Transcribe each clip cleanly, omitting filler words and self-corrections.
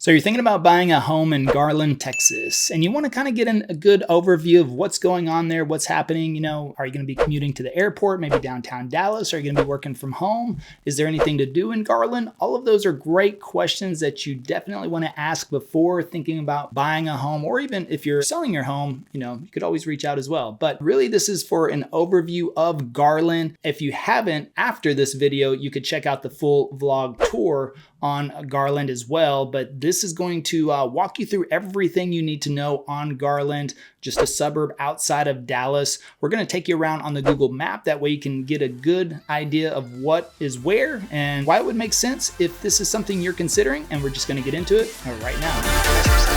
So you're thinking about buying a home in Garland, Texas, and you want to kind of get a good overview of what's going on there, what's happening. You know, are you going to be commuting to the airport, maybe downtown Dallas? Are you going to be working from home? Is there anything to do in Garland? All of those are great questions that you definitely want to ask before thinking about buying a home, or even if you're selling your home, you know, you could always reach out as well. But really, this is for an overview of Garland. If you haven't, after this video, you could check out the full vlog tour on Garland as well, but this is going to walk you through everything you need to know on Garland, just a suburb outside of Dallas. We're going to take you around on the Google map. That way you can get a good idea of what is where and why it would make sense if this is something you're considering. And we're just going to get into it right now.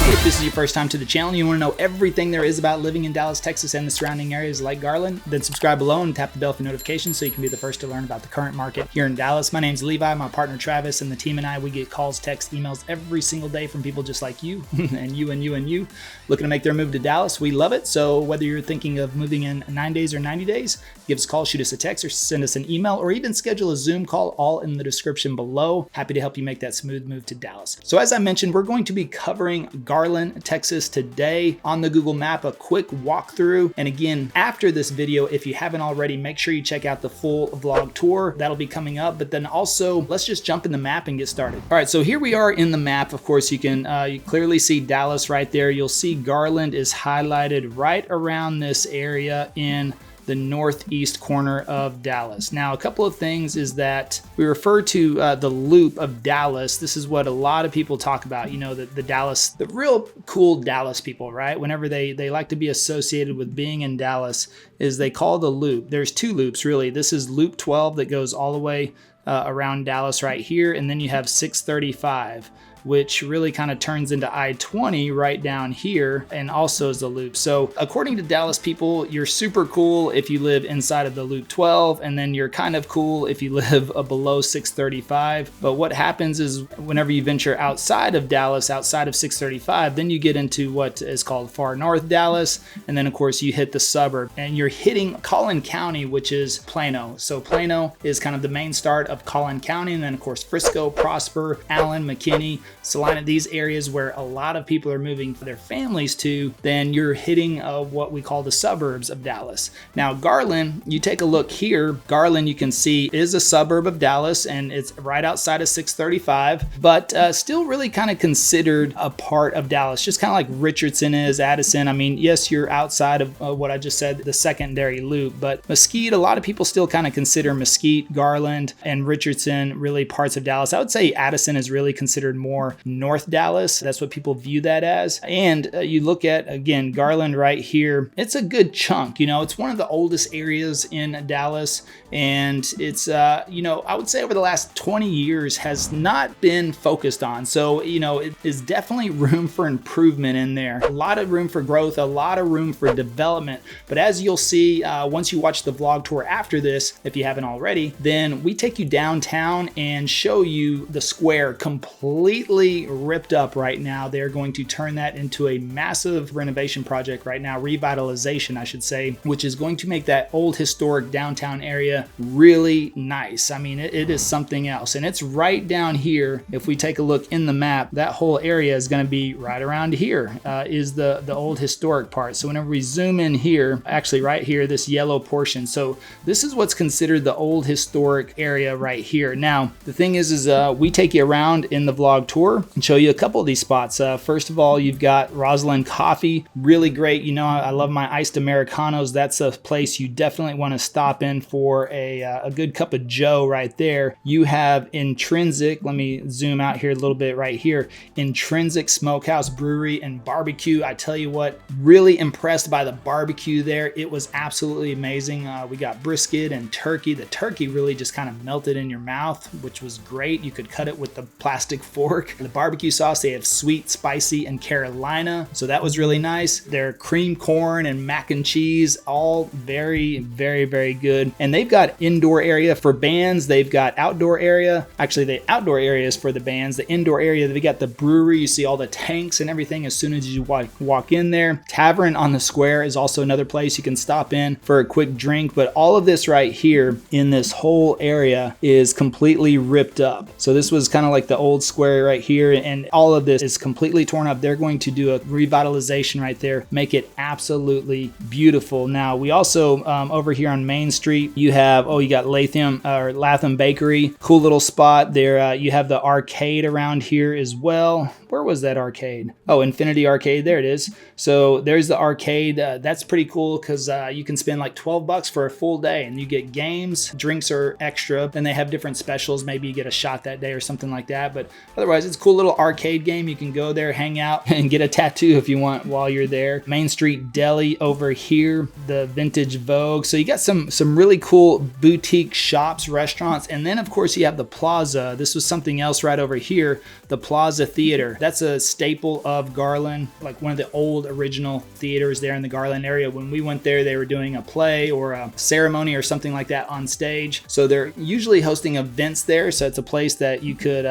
If this is your first time to the channel and you want to know everything there is about living in Dallas, Texas and the surrounding areas like Garland, then subscribe below and tap the bell for notifications so you can be the first to learn about the current market here in Dallas. My name's Levi, my partner Travis, and the team and I, we get calls, texts, emails every single day from people just like you and you and you and you looking to make their move to Dallas. We love it. So whether you're thinking of moving in 9 days or 90 days, give us a call, shoot us a text, or send us an email, or even schedule a Zoom call, all in the description below. Happy to help you make that smooth move to Dallas. So as I mentioned, we're going to be covering Garland, Texas today on the Google map, a quick walkthrough. And again, after this video, if you haven't already, make sure you check out the full vlog tour. That'll be coming up. But then also, let's just jump in the map and get started. All right, so here we are in the map. Of course, you can you clearly see Dallas right there. You'll see Garland is highlighted right around this area in the northeast corner of Dallas. Now, a couple of things is that we refer to the loop of Dallas. This is what a lot of people talk about, you know, the Dallas, the real cool Dallas people, right? Whenever they like to be associated with being in Dallas, is they call the loop. There's two loops, really. This is loop 12 that goes all the way around Dallas right here. And then you have 635, which really kind of turns into I-20 right down here and also is the loop. So according to Dallas people, you're super cool if you live inside of the loop 12, and then you're kind of cool if you live below 635. But what happens is whenever you venture outside of Dallas, outside of 635, then you get into what is called far north Dallas. And then of course you hit the suburb and you're hitting Collin County, which is Plano. So Plano is kind of the main start of Collin County. And then of course Frisco, Prosper, Allen, McKinney, Salina, these areas where a lot of people are moving their families to, then you're hitting what we call the suburbs of Dallas. Now, Garland, you take a look here, Garland, you can see is a suburb of Dallas and it's right outside of 635, but still really kind of considered a part of Dallas, just kind of like Richardson is, Addison. I mean, yes, you're outside of what I just said, the secondary loop, but Mesquite, a lot of people still kind of consider Mesquite, Garland, and Richardson really parts of Dallas. I would say Addison is really considered more North Dallas. That's what people view that as. And you look at, again, Garland right here. It's a good chunk. You know, it's one of the oldest areas in Dallas. And it's, you know, I would say over the last 20 years has not been focused on. So, you know, it is definitely room for improvement in there. A lot of room for growth, a lot of room for development. But as you'll see, once you watch the vlog tour after this, if you haven't already, then we take you downtown and show you the square completely ripped up right now. They're going to turn that into a massive renovation project right now, revitalization, I should say, which is going to make that old historic downtown area really nice. I mean, it is something else. And it's right down here. If we take a look in the map, that whole area is going to be right around here, is the old historic part. So whenever we zoom in here, actually right here, this yellow portion. So this is what's considered the old historic area right here. Now, the thing is we take you around in the vlog tour and show you a couple of these spots. First of all, you've got Rosalind Coffee, really great. You know, I love my iced Americanos. That's a place you definitely want to stop in for a good cup of Joe right there. You have Intrinsic, let me zoom out here a little bit right here, Intrinsic Smokehouse Brewery and Barbecue. I tell you what, really impressed by the barbecue there. It was absolutely amazing. We got brisket and turkey. The turkey really just kind of melted in your mouth, which was great. You could cut it with the plastic fork. The barbecue sauce, they have sweet, spicy, and Carolina. So that was really nice. Their cream corn and mac and cheese, all very, very, very good. And they've got indoor area for bands. They've got outdoor area. Actually, the outdoor area is for the bands. The indoor area, they got the brewery. You see all the tanks and everything as soon as you walk in there. Tavern on the Square is also another place you can stop in for a quick drink. But all of this right here in this whole area is completely ripped up. So this was kind of like the old square right here, and all of this is completely torn up. They're going to do a revitalization right there, make it absolutely beautiful. Now we also over here on Main Street, you have you got Latham Bakery, cool little spot there. You have the arcade around here as well. Where was that arcade? Oh, Infinity Arcade, there it is. So there's the arcade. That's pretty cool because you can spend like $12 for a full day and you get games. Drinks are extra, and they have different specials. Maybe you get a shot that day or something like that. But otherwise, it's a cool little arcade game. You can go there, hang out, and get a tattoo if you want while you're there. Main Street Deli over here, the Vintage Vogue. So you got some really cool boutique shops, restaurants, and then of course you have the Plaza. This was something else right over here, the Plaza Theater. That's a staple of Garland, like one of the old original theaters there in the Garland area. When we went there, they were doing a play or a ceremony or something like that on stage. So they're usually hosting events there. So it's a place that you could,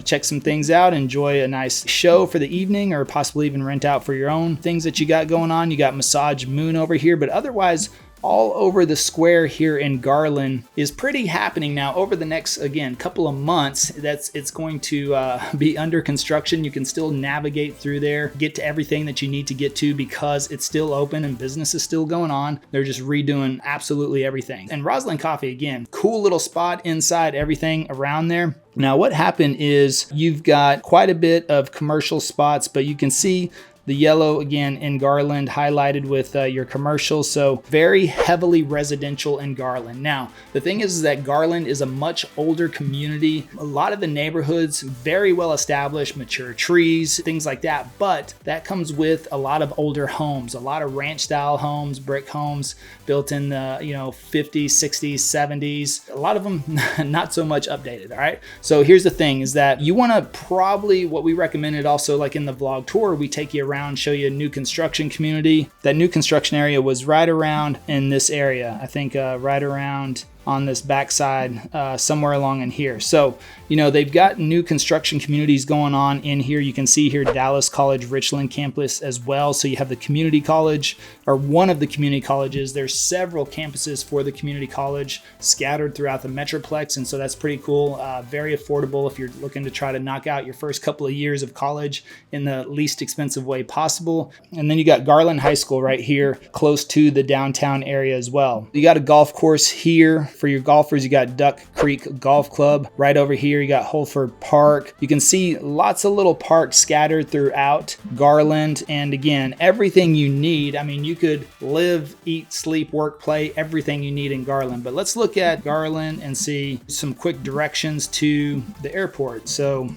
check some things out, enjoy a nice show for the evening, or possibly even rent out for your own things that you got going on. You got Massage Moon over here, but otherwise, all over the square here in Garland is pretty happening now. Over the next, again, couple of months, it's going to be under construction. You can still navigate through there, get to everything that you need to get to because it's still open and business is still going on. They're just redoing absolutely everything. And Roslyn Coffee, again, cool little spot inside everything around there. Now what happened is you've got quite a bit of commercial spots, but you can see the yellow again in Garland highlighted with your commercials. So very heavily residential in Garland. Now, the thing is that Garland is a much older community. A lot of the neighborhoods, very well established, mature trees, things like that. But that comes with a lot of older homes, a lot of ranch style homes, brick homes built in the 50s, 60s, 70s. A lot of them not so much updated, all right? So here's the thing is that you wanna probably, what we recommended also like in the vlog tour, we take you around, show you a new construction community. That new construction area was right around in this area. I think right around on this backside, somewhere along in here. So, they've got new construction communities going on in here. You can see here Dallas College Richland campus as well. So you have the community college, or one of the community colleges. There's several campuses for the community college scattered throughout the Metroplex. And so that's pretty cool. Very affordable if you're looking to try to knock out your first couple of years of college in the least expensive way possible. And then you got Garland High School right here, close to the downtown area as well. You got a golf course here. For your golfers, you got Duck Creek Golf Club. Right over here, you got Holford Park. You can see lots of little parks scattered throughout Garland. And again, everything you need. I mean, you could live, eat, sleep, work, play, everything you need in Garland. But let's look at Garland and see some quick directions to the airport. So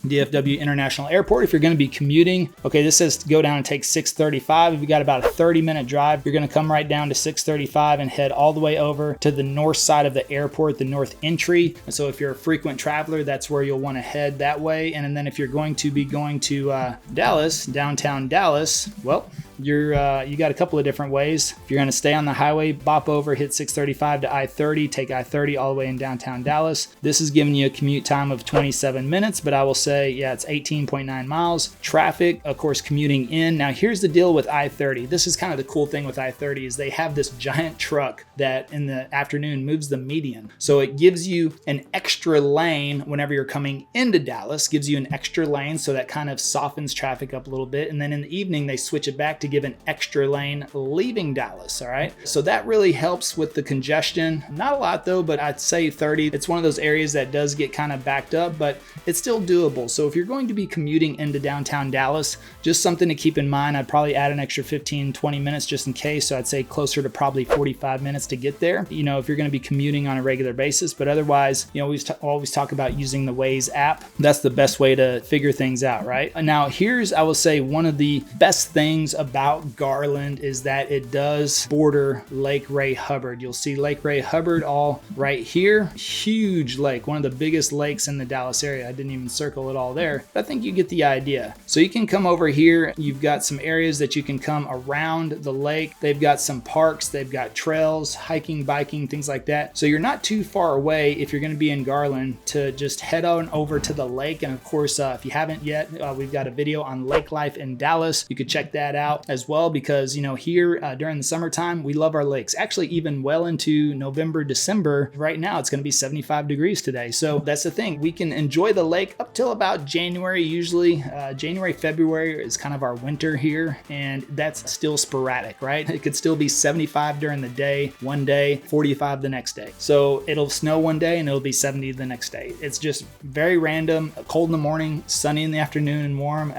DFW International Airport, if you're going to be commuting, okay, this says to go down and take 635. If you got about a 30-minute drive, you're going to come right down to 635 and head all the way over to the north side of the airport, the north entry. And so if you're a frequent traveler, that's where you'll want to head that way. And then if you're going to be going to Dallas, downtown Dallas, well, you got a couple of different ways. If you're going to stay on the highway, bop over, hit 635 to I-30, take I-30 all the way in downtown Dallas. This is giving you a commute time of 27 minutes, but I will say, yeah, it's 18.9 miles. Traffic, of course, commuting in. Now, here's the deal with I-30. This is kind of the cool thing with I-30 is they have this giant truck that in the afternoon moves the median. So it gives you an extra lane whenever you're coming into Dallas, gives you an extra lane. So that kind of softens traffic up a little bit. And then in the evening, they switch it back to give an extra lane leaving Dallas, all right? So that really helps with the congestion. Not a lot though, but I'd say 30. It's one of those areas that does get kind of backed up, but it's still doable. So if you're going to be commuting into downtown Dallas, just something to keep in mind. I'd probably add an extra 15, 20 minutes just in case. So I'd say closer to probably 45 minutes to get there, if you're going to be commuting on a regular basis. But otherwise, we always talk about using the Waze app. That's the best way to figure things out, right? Now, here's, I will say, one of the best things about about Garland is that it does border Lake Ray Hubbard. You'll see Lake Ray Hubbard all right here. Huge lake, one of the biggest lakes in the Dallas area. I didn't even circle it all there, but I think you get the idea. So you can come over here. You've got some areas that you can come around the lake. They've got some parks, they've got trails, hiking, biking, things like that. So you're not too far away if you're going to be in Garland to just head on over to the lake. And of course, if you haven't yet, we've got a video on lake life in Dallas. You could check that out as well, because here during the summertime, we love our lakes. Actually, even well into November, December. Right now, it's going to be 75 degrees today. So that's the thing. We can enjoy the lake up till about January. Usually January, February is kind of our winter here, and that's still sporadic, right? It could still be 75 during the day, one day, 45 the next day. So it'll snow one day and it'll be 70 the next day. It's just very random, cold in the morning, sunny in the afternoon, and warm.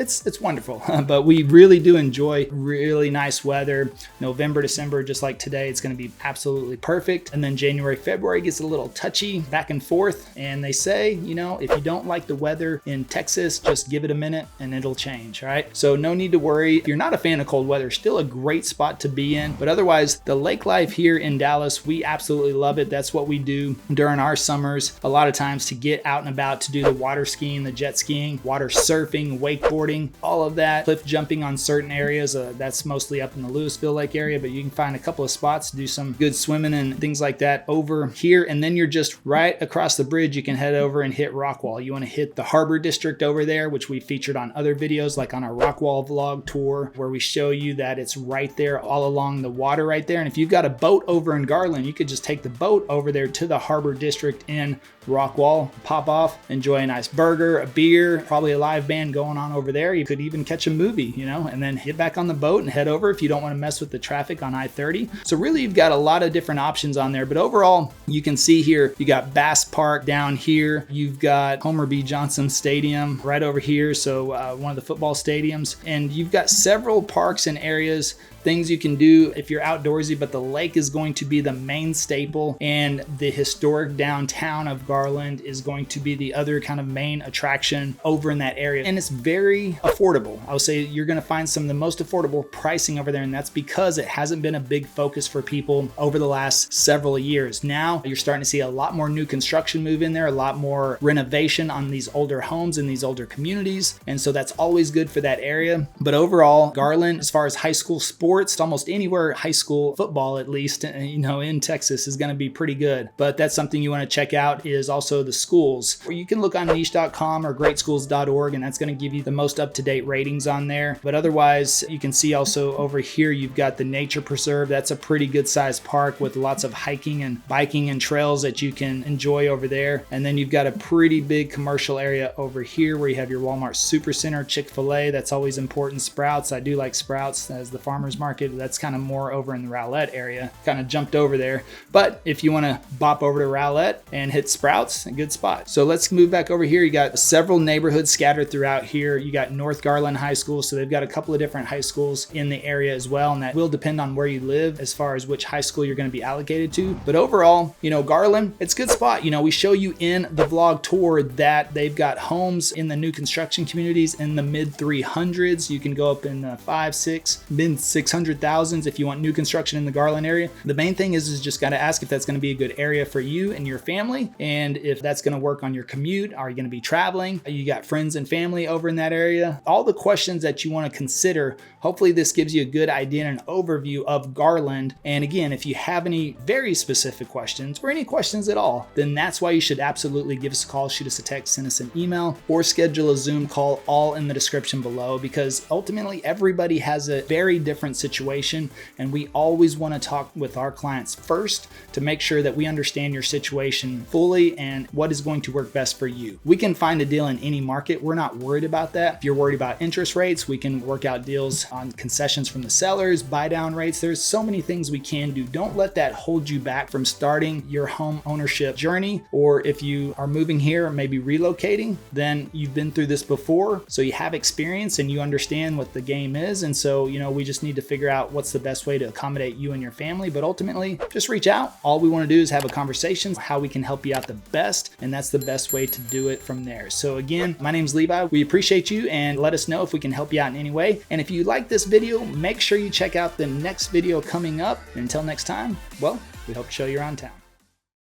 It's wonderful, but we really do enjoy really nice weather. November, December, just like today, it's going to be absolutely perfect. And then January, February gets a little touchy back and forth. And they say, if you don't like the weather in Texas, just give it a minute and it'll change, right? So no need to worry. If you're not a fan of cold weather, still a great spot to be in. But otherwise, the lake life here in Dallas, we absolutely love it. That's what we do during our summers. A lot of times to get out and about, to do the water skiing, the jet skiing, water surfing, wakeboarding, all of that, cliff jumping on certain areas. That's mostly up in the Louisville Lake area, but you can find a couple of spots to do some good swimming and things like that over here. And then you're just right across the bridge. You can head over and hit Rockwall. You want to hit the Harbor District over there, which we featured on other videos, like on our Rockwall vlog tour, where we show you that it's right there all along the water right there. And if you've got a boat over in Garland, you could just take the boat over there to the Harbor District in Rockwall, pop off, enjoy a nice burger, a beer, probably a live band going on over there. You could even catch a movie, and then get back on the boat and head over if you don't want to mess with the traffic on I-30. So really, you've got a lot of different options on there, but overall, you can see here, you got Bass Park down here. You've got Homer B. Johnson Stadium right over here. So one of the football stadiums, and you've got several parks and areas, things you can do if you're outdoorsy, but the lake is going to be the main staple, and the historic downtown of Garland is going to be the other kind of main attraction over in that area. And it's very affordable. I would say you're going to find some of the most affordable pricing over there, and that's because it hasn't been a big focus for people over the last several years. Now you're starting to see a lot more new construction move in there, a lot more renovation on these older homes in these older communities, and so that's always good for that area. But overall, Garland, as far as high school sports, almost anywhere high school football, at least, in Texas, is going to be pretty good. But that's something you want to check out, is also the schools. You can look on niche.com or greatschools.org, and that's going to give you the most up-to-date ratings on there. But otherwise, you can see also over here, you've got the Nature Preserve. That's a pretty good sized park with lots of hiking and biking and trails that you can enjoy over there. And then you've got a pretty big commercial area over here where you have your Walmart Supercenter, Chick-fil-A. That's always important. Sprouts. I do like Sprouts as the farmer's market. That's kind of more over in the Rowlett area. Kind of jumped over there. But if you want to bop over to Rowlett and hit Sprouts, a good spot. So let's move back over here. You got several neighborhoods scattered throughout here. You got North Garland High School. So they've got a couple of different high schools in the area as well. And that will depend on where you live as far as which high school you're going to be allocated to. But overall, Garland, it's a good spot. We show you in the vlog tour that they've got homes in the new construction communities in the mid 300s. You can go up in the 5, 6, mid 600,000s if you want new construction in the Garland area. The main thing is just got to ask if that's going to be a good area for you and your family, and if that's going to work on your commute. Are you going to be traveling? You got friends and family over in that area? All the questions that you want to consider. Hopefully this gives you a good idea and an overview of Garland. And again, if you have any very specific questions or any questions at all, then that's why you should absolutely give us a call, shoot us a text, send us an email, or schedule a Zoom call, all in the description below, because ultimately everybody has a very different situation, and we always want to talk with our clients first to make sure that we understand your situation fully and what is going to work best for you. We can find a deal in any market. We're not worried about that. If you're worried about interest rates, we can work out deals on concessions from the sellers, buy down rates. There's so many things we can do. Don't let that hold you back from starting your home ownership journey. Or if you are moving here or maybe relocating, then you've been through this before, so you have experience and you understand what the game is. And so, we just need to figure out what's the best way to accommodate you and your family. But ultimately, just reach out. All we want to do is have a conversation, how we can help you out the best, and that's the best way to do it from there. So again, my name's Levi. We appreciate you, and let us know if we can help you out in any way. And if you like this video, make sure you check out the next video coming up. And until next time, well, we hope to show you around town.